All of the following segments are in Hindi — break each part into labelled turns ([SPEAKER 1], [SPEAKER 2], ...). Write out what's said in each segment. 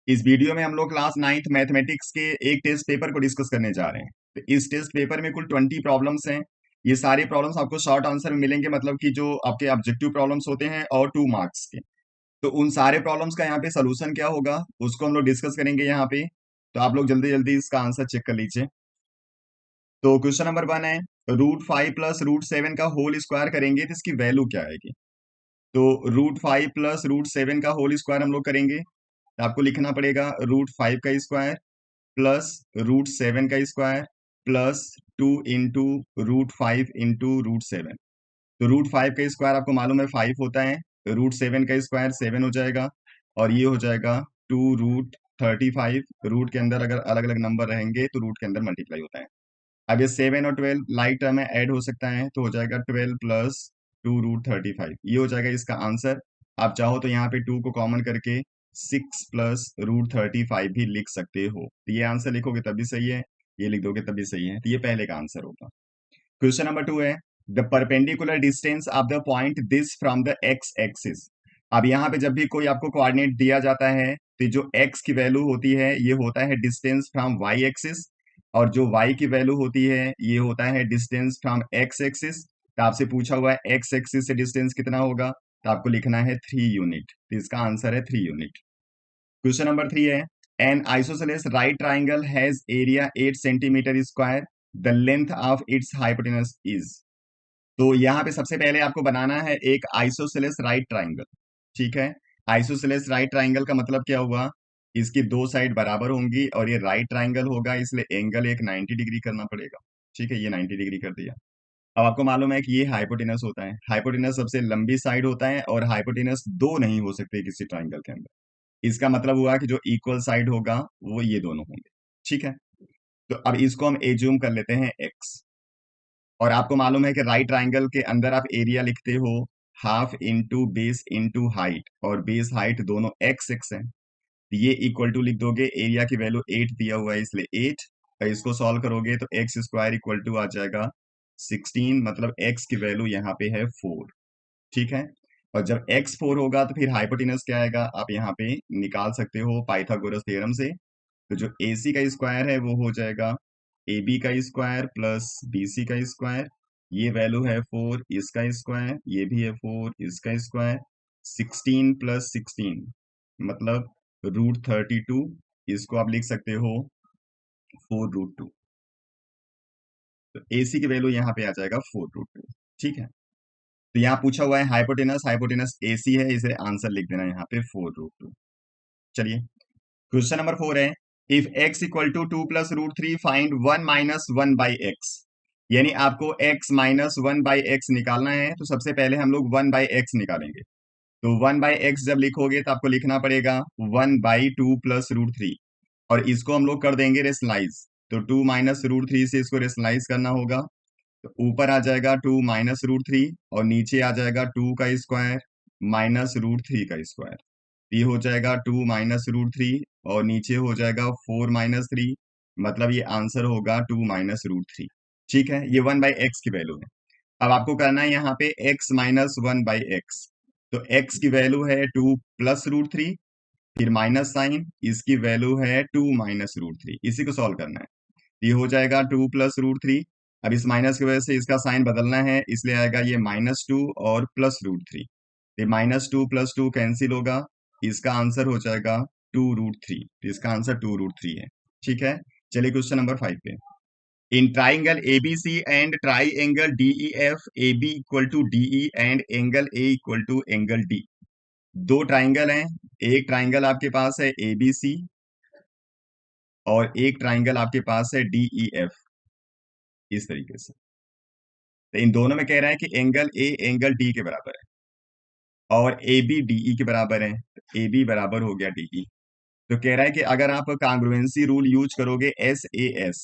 [SPEAKER 1] इस वीडियो में हम लोग क्लास 9th मैथमेटिक्स के एक टेस्ट पेपर को डिस्कस करने जा रहे हैं। तो इस टेस्ट पेपर में कुल 20 प्रॉब्लम्स हैं। ये सारे प्रॉब्लम्स आपको शॉर्ट आंसर में मिलेंगे, मतलब कि जो आपके ऑब्जेक्टिव प्रॉब्लम्स होते हैं और 2 मार्क्स के। तो उन सारे प्रॉब्लम्स का यहाँ पे सोल्यूशन क्या होगा उसको हम लोग डिस्कस करेंगे यहाँ पे। तो आप लोग जल्दी जल्दी इसका आंसर चेक कर लीजिए। तो क्वेश्चन नंबर 1 है, √5 प्लस √7 का होल स्क्वायर करेंगे तो इसकी वैल्यू क्या आएगी। तो √5 प्लस √7 का होल स्क्वायर हम लोग करेंगे तो आपको लिखना पड़ेगा √5 का स्क्वायर प्लस √7 का स्क्वायर प्लस 2 इंटू √5 इंटू √7। तो √5 का स्क्वायर आपको मालूम है 5 होता है, √7 का स्क्वायर 7 हो जाएगा और ये हो जाएगा 2√35। रूट के अंदर अगर अलग अलग नंबर रहेंगे तो रूट के अंदर मल्टीप्लाई होता है। अब ये 7 और 12 लाइक टर्म में ऐड हो सकता है तो हो जाएगा 12 प्लस 2√35, ये हो जाएगा इसका आंसर। आप चाहो तो यहाँ पे 2 को कॉमन करके 6 प्लस √35 भी लिख सकते हो। तो ये आंसर लिखोगे तब भी सही है, ये लिख दोगे तब भी सही है। तो ये पहले का आंसर होगा। क्वेश्चन नंबर 2 है, the perpendicular distance of the point this from the x axis. अब यहाँ पे जब भी कोई आपको कोऑर्डिनेट दिया जाता है तो जो x की वैल्यू होती है ये होता है डिस्टेंस फ्रॉम y एक्सिस, और जो y की वैल्यू होती है ये होता है डिस्टेंस फ्रॉम x एक्सिस। तो आपसे पूछा हुआ है x एक्सिस से डिस्टेंस कितना होगा, तो आपको लिखना है 3 यूनिट। तो इसका आंसर है 3 यूनिट। क्वेश्चन नंबर 3 है, N isosceles right triangle has area 8 centimetre square, the length of its hypotenuse is. तो यहाँ पे सबसे पहले आपको बनाना है एक आइसोसेलेस राइट ट्राइंगल। ठीक है, आइसोसेलेस राइट ट्राइंगल का मतलब क्या हुआ, इसकी दो साइड बराबर होंगी और ये राइट ट्राइंगल होगा, इसलिए एंगल एक 90 डिग्री करना पड़ेगा। ठीक है, ये 90 डिग्री कर दिया। अब आपको मालूम है कि ये हाइपोटेनस होता है, हाइपोटेनस सबसे लंबी साइड होता है और हाइपोटेनस दो नहीं हो सकते किसी ट्राइंगल के अंदर। इसका मतलब हुआ कि जो इक्वल साइड होगा वो ये दोनों होंगे। ठीक है, तो अब इसको हम एज्यूम कर लेते हैं एक्स। और आपको मालूम है कि राइट ट्राइंगल के अंदर आप एरिया लिखते हो half into base into height, और बेस हाइट दोनों एक्स एक्स है। ये इक्वल टू लिख दोगे, एरिया की वैल्यू 8 दिया हुआ है इसलिए 8, और इसको सॉल्व करोगे तो एक्स स्क्वायर इक्वल टू आ जाएगा 16, मतलब एक्स की वैल्यू यहाँ पे है 4। ठीक है, और जब एक्स 4 होगा तो फिर हाइपोटेनस क्या आएगा आप यहाँ पे निकाल सकते हो पाइथागोरस थ्योरम से। तो जो AC का स्क्वायर है वो हो जाएगा AB का स्क्वायर प्लस BC का स्क्वायर, ये वैल्यू है 4, इसका स्क्वायर ये भी है 4, इसका स्क्वायर 16 प्लस 16 मतलब √32, इसको आप लिख सकते हो 4√2। तो AC की वैल्यू यहाँ पे आ जाएगा 4√2। ठीक है, तो यहाँ पूछा हुआ है हाइपोटेनस, हाइपोटेनस AC है, इसे आंसर लिख देना यहाँ पे 4√2। चलिए क्वेश्चन नंबर 4 है, if x equal to 2 plus √3 find 1 minus 1 by x. यानी आपको x माइनस 1 बाई एक्स निकालना है, तो सबसे पहले हम लोग 1 बाई एक्स निकालेंगे। तो 1 बाई एक्स जब लिखोगे तो आपको लिखना पड़ेगा 1 बाई 2 प्लस √3, और इसको हम लोग कर देंगे रेशनलाइज। तो 2 माइनस √3 से इसको रेशनलाइज करना होगा, तो ऊपर आ जाएगा 2 माइनस √3 और नीचे आ जाएगा 2 का स्क्वायर माइनस √3 का स्क्वायर। ये हो जाएगा 2 माइनस √3 और नीचे हो जाएगा 4 माइनस 3, मतलब ये आंसर होगा 2 माइनस √3। ठीक है, ये 1 बाई एक्स की वैल्यू है। अब आपको करना है यहाँ पे x माइनस 1 बाई एक्स। तो x की वैल्यू है 2 प्लस √3, फिर माइनस साइन, इसकी वैल्यू है 2 माइनस √3, इसी को सॉल्व करना है। ये हो जाएगा 2 प्लस √3। अब इस माइनस की वजह से इसका साइन बदलना है, इसलिए आएगा ये -2 और प्लस √3। ये -2 प्लस 2 कैंसिल होगा, इसका आंसर हो जाएगा 2√3। तो इसका आंसर 2√3 है। ठीक है, चलिए क्वेश्चन नंबर 5 पे। In triangle ABC and triangle DEF, AB equal to DE and angle A equal to angle D। दो ट्राइंगल हैं, एक ट्राइंगल आपके पास है ABC और एक ट्राइंगल आपके पास है DEF, इस तरीके से। तो इन दोनों में कह रहा है कि एंगल A एंगल D के बराबर है और AB DE के बराबर है, तो AB बराबर हो गया DE। तो कह रहा है कि अगर आप कांग्रुएंसी रूल यूज करोगे SAS,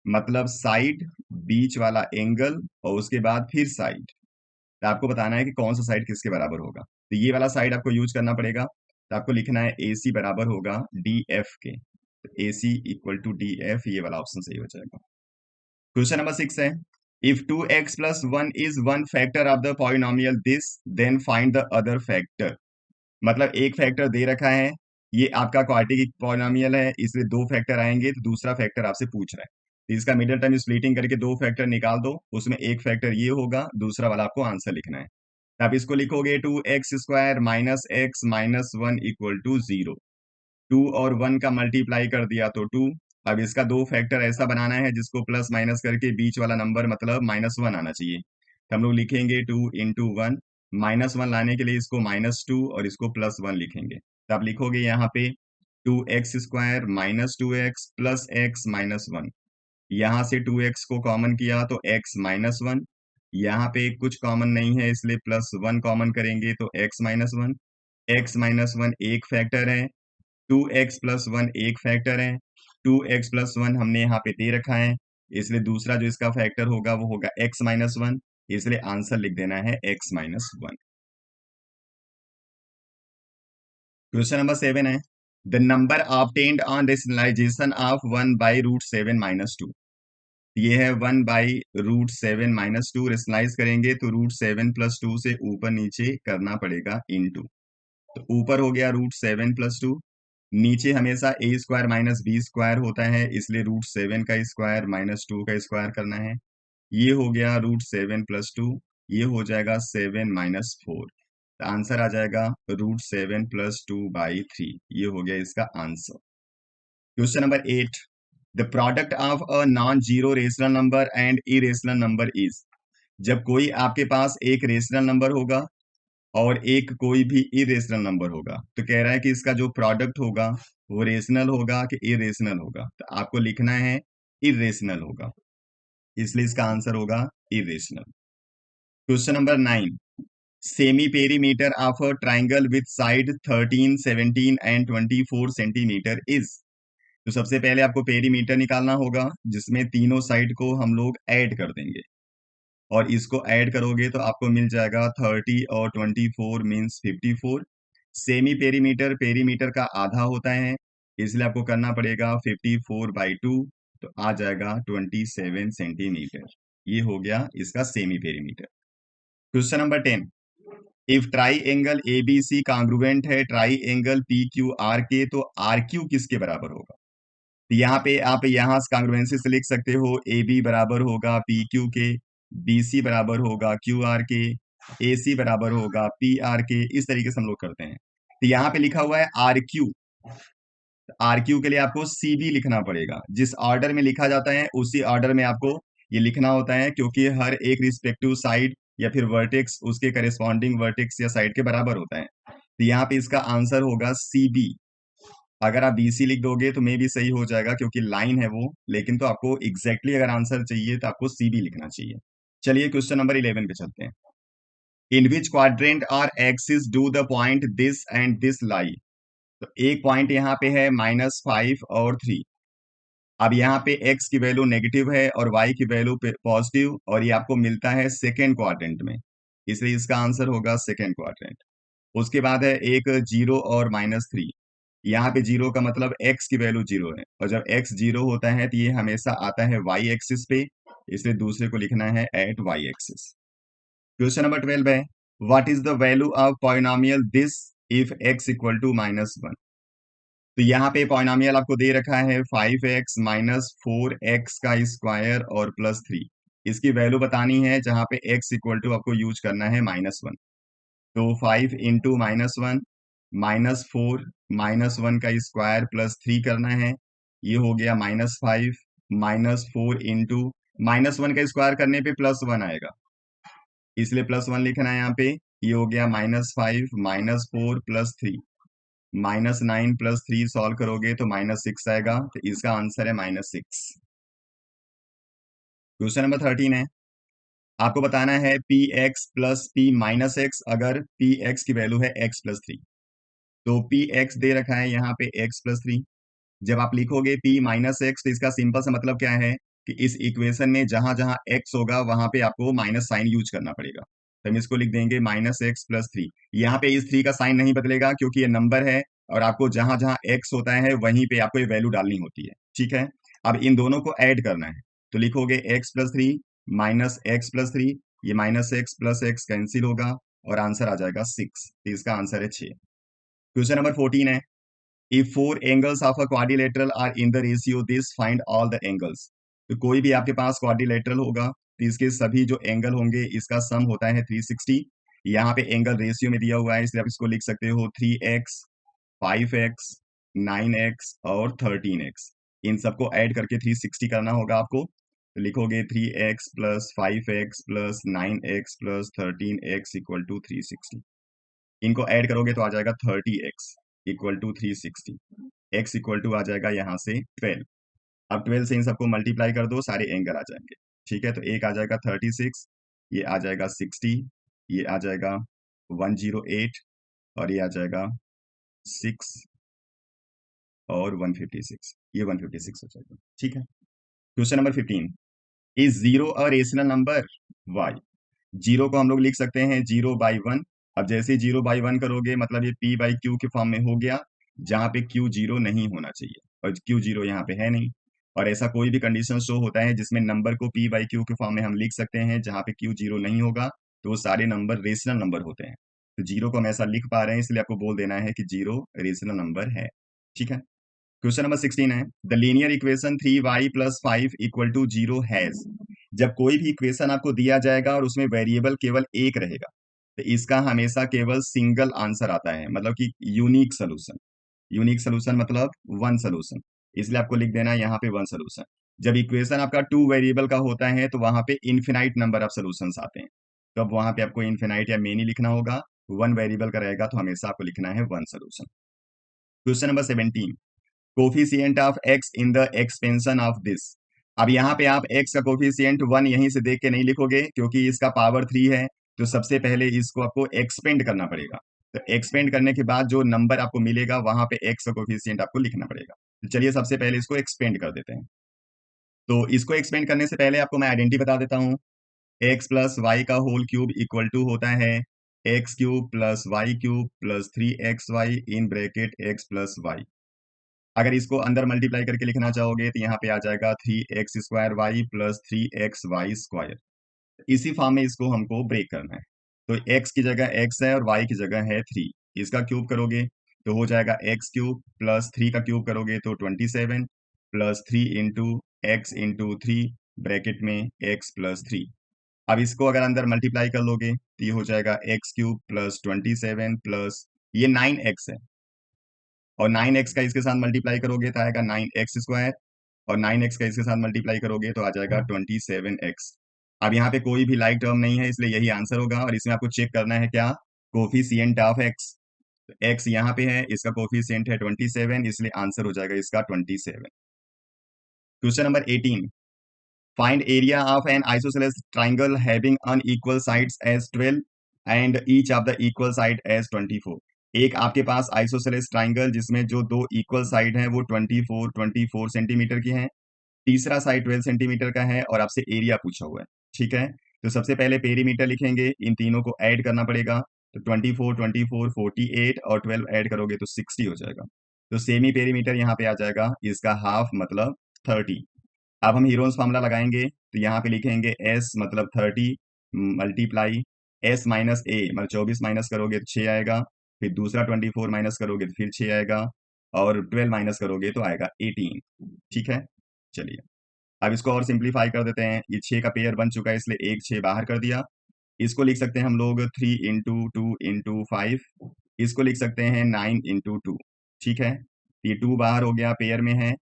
[SPEAKER 1] मतलब साइड, बीच वाला एंगल और उसके बाद फिर साइड, तो आपको बताना है कि कौन सा साइड किसके बराबर होगा। तो ये वाला साइड आपको यूज करना पड़ेगा, तो आपको लिखना है AC बराबर होगा DF के। तो AC इक्वल टू DF, ये वाला ऑप्शन सही हो जाएगा। क्वेश्चन नंबर 6 है, if 2x plus 1 is one factor of the polynomial this, then find the other factor. मतलब एक फैक्टर दे रखा है, ये आपका क्वाड्रेटिक पॉलिनोमियल है, इसलिए दो फैक्टर आएंगे, तो दूसरा फैक्टर आपसे पूछ रहा है, तो इसका मिडिल टर्म स्प्लिटिंग करके दो फैक्टर निकाल दो, उसमें एक फैक्टर ये होगा, दूसरा वाला आपको आंसर लिखना है। तो आप इसको लिखोगे 2x² minus x minus one equal to 0। 2 और 1 का मल्टीप्लाई कर दिया तो 2। अब इसका दो फैक्टर ऐसा बनाना है जिसको प्लस माइनस करके बीच वाला नंबर मतलब -1 आना चाहिए, तो हम लोग लिखेंगे 2 × 1। -1 लाने के लिए इसको -2 और इसको +1 लिखेंगे, तो आप लिखोगे यहाँ पे 2x² minus 2x plus x minus one. यहाँ से 2x को कॉमन किया तो x-1। यहाँ पे कुछ कॉमन नहीं है इसलिए +1 कॉमन करेंगे तो x-1। x-1 एक फैक्टर है, 2x+1 एक फैक्टर है, 2x+1 हमने यहाँ पे दे रखा है, इसलिए दूसरा जो इसका फैक्टर होगा वो होगा x-1, इसलिए आंसर लिख देना है x-1। क्वेश्चन नंबर 7 है, the number obtained on rationalisation of 1/√7 - 2। ये है 1/√7 - 2, रेशनलाइज करेंगे तो √7 + 2 से ऊपर नीचे करना पड़ेगा इनटू, तो ऊपर हो गया √7 + 2, नीचे हमेशा a² - b² होता है, इसलिए √7 का स्क्वायर -2 का स्क्वायर करना है। ये हो गया √7 + 2, ये हो जाएगा 7 - 4, तो आंसर आ जाएगा √7 + 2/3। ये हो गया इसका answer. Question number 8, the product of a non zero rational number and irrational number is. जब कोई आपके पास एक रेशनल नंबर होगा और एक कोई भी इरेशनल नंबर होगा, तो कह रहा है कि इसका जो प्रोडक्ट होगा वो रेशनल होगा कि इरेशनल होगा, तो आपको लिखना है इरेशनल होगा, इसलिए इसका आंसर होगा irrational. Question number 9, semi perimeter of a triangle with side 13, 17 and 24 centimetre is. तो सबसे पहले आपको पेरीमीटर निकालना होगा, जिसमें तीनों साइड को हम लोग ऐड कर देंगे, और इसको ऐड करोगे तो आपको मिल जाएगा 30 और 24 मीन्स 54। सेमी पेरीमीटर पेरीमीटर का आधा होता है, इसलिए आपको करना पड़ेगा 54/2, तो आ जाएगा 27 सेंटीमीटर। ये हो गया इसका semi perimeter. Question number 10, if triangle A B C congruent है triangle P Q R के, तो आर क्यू किसके बराबर होगा? तो यहाँ पे आप यहाँ कांग्रुएंसी से लिख सकते हो, ए बी बराबर होगा पी क्यू के, बी सी बराबर होगा क्यू आर के, ए सी बराबर होगा पी आर के, इस तरीके से हम लोग करते हैं। तो यहाँ पे लिखा हुआ है आर क्यू, आर क्यू के लिए आपको सी बी लिखना पड़ेगा, जिस ऑर्डर में लिखा जाता है उसी ऑर्डर में आपको ये लिखना होता है, क्योंकि हर एक रिस्पेक्टिव साइड या फिर वर्टेक्स उसके करेस्पॉन्डिंग वर्टेक्स या साइड के बराबर होता है, तो यहाँ पे इसका आंसर होगा सी बी। अगर आप बीसी लिख दोगे तो मे भी सही हो जाएगा क्योंकि लाइन है वो, लेकिन तो आपको एग्जैक्टली अगर आंसर चाहिए तो आपको सीबी लिखना चाहिए। चलिए क्वेश्चन नंबर 11 पे चलते हैं। इन विच क्वाड्रेंट और axis do the point this and this लाई। तो एक पॉइंट यहाँ पे है -5 और 3। अब यहाँ पे x की वैल्यू नेगेटिव है और y की वैल्यू पॉजिटिव, और ये आपको मिलता है सेकेंड क्वाड्रेंट में, इसलिए इसका आंसर होगा सेकेंड क्वाड्रेंट। उसके बाद है एक 0 और -3। यहाँ पे 0 का मतलब x की वैल्यू 0 है, और जब x 0 होता है तो ये हमेशा आता है y एक्सिस पे, इसलिए दूसरे को लिखना है at y axis. Question number 12 है, what is the value of polynomial this if x equal to -1। तो यहाँ पे पॉलिनोमियल आपको दे रखा है 5x - 4x का स्क्वायर और +3। इसकी वैल्यू बतानी है, जहाँ पे x इक्वल टू आपको यूज करना है -1, तो 5 × -1 -4 -1 का स्क्वायर +3 करना है, ये हो गया -5 -4 इंटू -1 का स्क्वायर करने पे +1 आएगा, इसलिए +1 लिखना है यहाँ पे। ये हो गया -5 -4 +3 -9 +3 सॉल्व करोगे तो -6 आएगा, तो इसका आंसर है -6। क्वेश्चन नंबर 13 है, आपको बताना है P x plus P minus x अगर पी एक्स की वैल्यू है x+3। तो पी एक्स दे रखा है यहाँ पे x+3। जब आप लिखोगे p माइनस एक्स, तो इसका सिंपल सा मतलब क्या है कि इस इक्वेशन में जहां जहां x होगा वहां पे आपको माइनस साइन यूज करना पड़ेगा, तो हम इसको लिख देंगे -x+3। यहाँ पे इस 3 का साइन नहीं बदलेगा क्योंकि ये नंबर है, और आपको जहां जहां x होता है वहीं पे आपको ये वैल्यू डालनी होती है, ठीक है। अब इन दोनों को ऐड करना है, तो लिखोगे x+3 -x+3, ये -x+x कैंसिल होगा और आंसर आ जाएगा 6, तो इसका आंसर है 6। क्वेश्चन नंबर 14 है, if four angles of a quadrilateral are in the ratio this find all the angles. तो कोई भी आपके पास क्वाड्रिलेटरल होगा तो इसके सभी जो एंगल होंगे इसका सम होता है 360। यहाँ पे एंगल रेशियो में दिया हुआ है इसलिए आप इसको लिख सकते हो 3x, 5x, 9x और 13x। इन सबको ऐड करके 360 करना होगा आपको। तो लिखोगे 3x plus 5x plus 9x plus 13x equal to 360। इनको ऐड करोगे तो आ जाएगा 30x equal to 360। x equal to आ जाएगा यहाँ से 12। अब 12 से इन सबको मल्टीप्लाई कर दो, सारे एंगल आ जाएंगे। ठीक है, तो एक आ जाएगा 36, ये आ जाएगा 60, ये आ जाएगा 108 और ये आ जाएगा 6 और 156। ये 156 हो जाएगा। ठीक है। Question number 15, is zero a rational number? Why. Zero को हम लोग लिख सकते हैं 0/1। अब जैसे 0/1 करोगे मतलब ये p/q के फॉर्म में हो गया, जहां पे q जीरो नहीं होना चाहिए और q जीरो यहाँ पे है नहीं। और ऐसा कोई भी कंडीशन शो होता है जिसमें नंबर को p/q के फॉर्म में हम लिख सकते हैं, जहां पे q जीरो नहीं होगा तो वो सारे नंबर रेशनल नंबर होते हैं। तो जीरो को हम ऐसा लिख पा रहे हैं इसलिए आपको बोल देना है कि जीरो रेशनल नंबर है। ठीक है। क्वेश्चन नंबर 16 है, the linear equation 3y plus 5 equal to 0 has. जब कोई भी इक्वेशन आपको दिया जाएगा और उसमें वेरिएबल केवल एक रहेगा तो इसका हमेशा केवल सिंगल आंसर आता है, मतलब कि यूनिक सोल्यूशन। यूनिक सोल्यूशन मतलब वन सोल्यूशन, इसलिए आपको लिख देना है यहाँ पे वन सोल्यूशन। जब इक्वेशन आपका टू वेरिएबल का होता है तो वहां पे इन्फिनाइट नंबर ऑफ सोल्यूशंस आते हैं, तो अब वहां पे आपको इन्फिनाइट या मेनी लिखना होगा। वन वेरिएबल का रहेगा तो हमेशा आपको लिखना है one solution. Question number 17, coefficient of x in the expansion of this. अब यहाँ पे आप x का कोफिशिएंट 1 यहीं से देख के नहीं लिखोगे क्योंकि इसका पावर 3 है, तो सबसे पहले इसको आपको एक्सपेंड करना पड़ेगा। तो एक्सपेंड करने के बाद जो नंबर आपको मिलेगा वहां पे x का कोफिशिएंट आपको लिखना पड़ेगा। तो चलिए सबसे पहले इसको एक्सपेंड कर देते हैं। तो इसको एक्सपेंड करने से पहले आपको मैं आइडेंटिटी बता देता हूँ। x प्लस वाई का होल क्यूब इक्वल टू होता है x cube plus y cube plus 3xy in bracket x plus y. अगर इसको अंदर मल्टीप्लाई करके लिखना चाहोगे तो यहाँ पे आ जाएगा 3x² y प्लस 3xy²। इसी फॉर्म में इसको हमको ब्रेक करना है। तो x की जगह x है और y की जगह है 3। इसका क्यूब करोगे तो हो जाएगा x क्यूब प्लस 3 का क्यूब करोगे तो 27 plus 3 into x into 3 bracket में x प्लस 3। अब इसको अगर अंदर मल्टीप्लाई कर लोगे तो ये हो जाएगा x क्यूब प्लस 27 प्लस ये 9x है और 9x का इसके साथ मल्टीप्लाई करोगे तो आएगा 9x²। और 9x का इसके साथ मल्टीप्लाई करोगे तो आ जाएगा 27x। अब यहाँ पे कोई भी लाइक टर्म नहीं है इसलिए यही आंसर होगा। और इसमें आपको चेक करना है क्या, कोफिशिएंट ऑफ x। x यहाँ पे है, इसका कोफिशिएंट है 27 इसलिए आंसर हो जाएगा इसका 27। Question number 18, find area of an isosceles triangle having unequal sides as 12 and each of the equal side as 24। एक आपके पास आइसोसेलेस ट्राइंगल जिसमें जो दो इक्वल साइड हैं वो 24 सेंटीमीटर की हैं, तीसरा साइड 12 सेंटीमीटर का है और आपसे एरिया पूछा हुआ है। ठीक है, तो सबसे पहले पेरीमीटर लिखेंगे, इन तीनों को ऐड करना पड़ेगा। तो 24 48 और 12 ऐड करोगे तो 60 हो जाएगा। तो सेमी पेरीमीटर यहाँ पे आ जाएगा, इसका हाफ मतलब 30। अब हम हीरोन्स फार्मूला लगाएंगे तो यहाँ पे लिखेंगे s मतलब 30 मल्टीप्लाई s माइनस a मतलब 24 माइनस करोगे तो 6 आएगा, फिर दूसरा 24 माइनस करोगे तो फिर 6 आएगा और 12 माइनस करोगे तो आएगा 18। ठीक है, चलिए अब इसको और सिंप्लीफाई कर देते हैं। ये 6 का पेयर बन चुका है इसलिए एक 6 बाहर कर दिया। इसको लिख सकते हैं हम लोग 3 इंटू 2 इंटू 5। इसको लिख सकते हैं 9 इंटू 2। ठीक है, ये 2 बाहर हो गया, पेयर में है,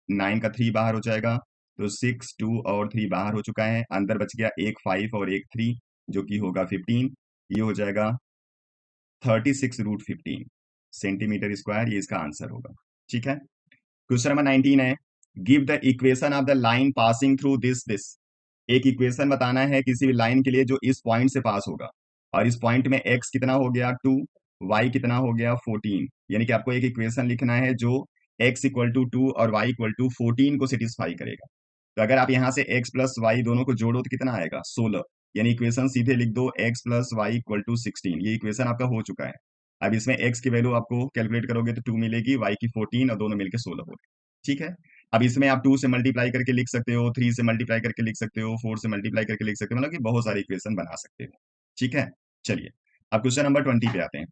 [SPEAKER 1] 9 का 3 बाहर हो जाएगा तो 6 2 और 3 बाहर हो चुका है, अंदर बच गया एक 5 और एक 3 जो कि होगा 15। ये हो जाएगा 36√15 सेंटीमीटर स्क्वायर, ये इसका आंसर होगा। ठीक है, क्वेश्चन नंबर 19 है, give the equation of the line passing through this. एक इक्वेशन बताना है किसी भी लाइन के लिए जो इस पॉइंट से पास होगा और इस पॉइंट में x कितना हो गया 2, y कितना हो गया 14। यानी कि आपको एक इक्वेशन लिखना है जो x इक्वल टू 2 और y इक्वल टू 14 को सेटिस्फाई करेगा। तो अगर आप यहाँ से x प्लस वाई दोनों को जोड़ो तो कितना आएगा 16। यानी इक्वेशन सीधे लिख दो x plus y equal to 16। ये इक्वेशन आपका हो चुका है। अब इसमें x की वैल्यू आपको कैलकुलेट करोगे तो 2 मिलेगी, y की 14 और दोनों मिलकर 16 हो गए। ठीक है, अब इसमें आप 2 से मल्टीप्लाई करके लिख सकते हो, 3 से मल्टीप्लाई करके लिख सकते हो, 4 से मल्टीप्लाई करके लिख सकते हो, मतलब कि बहुत सारे इक्वेशन बना सकते हो। ठीक है, चलिए अब क्वेश्चन नंबर 20 पे आते हैं।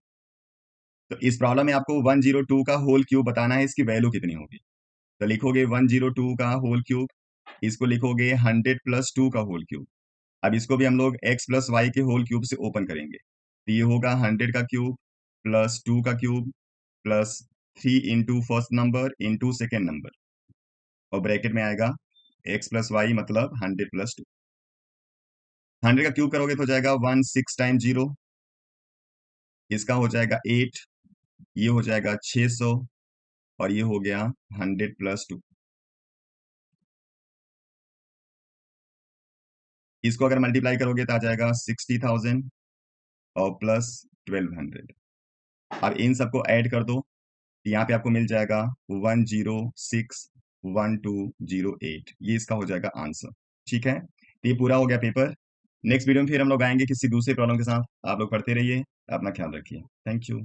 [SPEAKER 1] तो इस प्रॉब्लम में आपको 102 का होल क्यूब बताना है, इसकी वैल्यू कितनी होगी। तो लिखोगे 102 का होल क्यूब, इसको लिखोगे 100 प्लस 2 का होल क्यूब। अब इसको भी हम लोग x प्लस वाई के होल क्यूब से ओपन करेंगे, तो ये होगा 100 का क्यूब प्लस 2 का cube plus 3 into first number into second number, और ब्रैकेट में आएगा x प्लस वाई मतलब 100 प्लस 2। 100 का क्यूब करोगे तो हो जाएगा 16 टाइम 0, इसका हो जाएगा 8, ये हो जाएगा 600, और ये हो गया 100 प्लस 2। इसको अगर मल्टीप्लाई करोगे तो आ जाएगा 60,000 और प्लस 1200। अब इन सबको ऐड कर दो, यहाँ पे आपको मिल जाएगा 1061208, ये इसका हो जाएगा आंसर। ठीक है, तो ये पूरा हो गया पेपर। नेक्स्ट वीडियो में फिर हम लोग आएंगे किसी दूसरे प्रॉब्लम के साथ। आप लोग पढ़ते रहिए, अपना ख्याल रखिए। Thank you.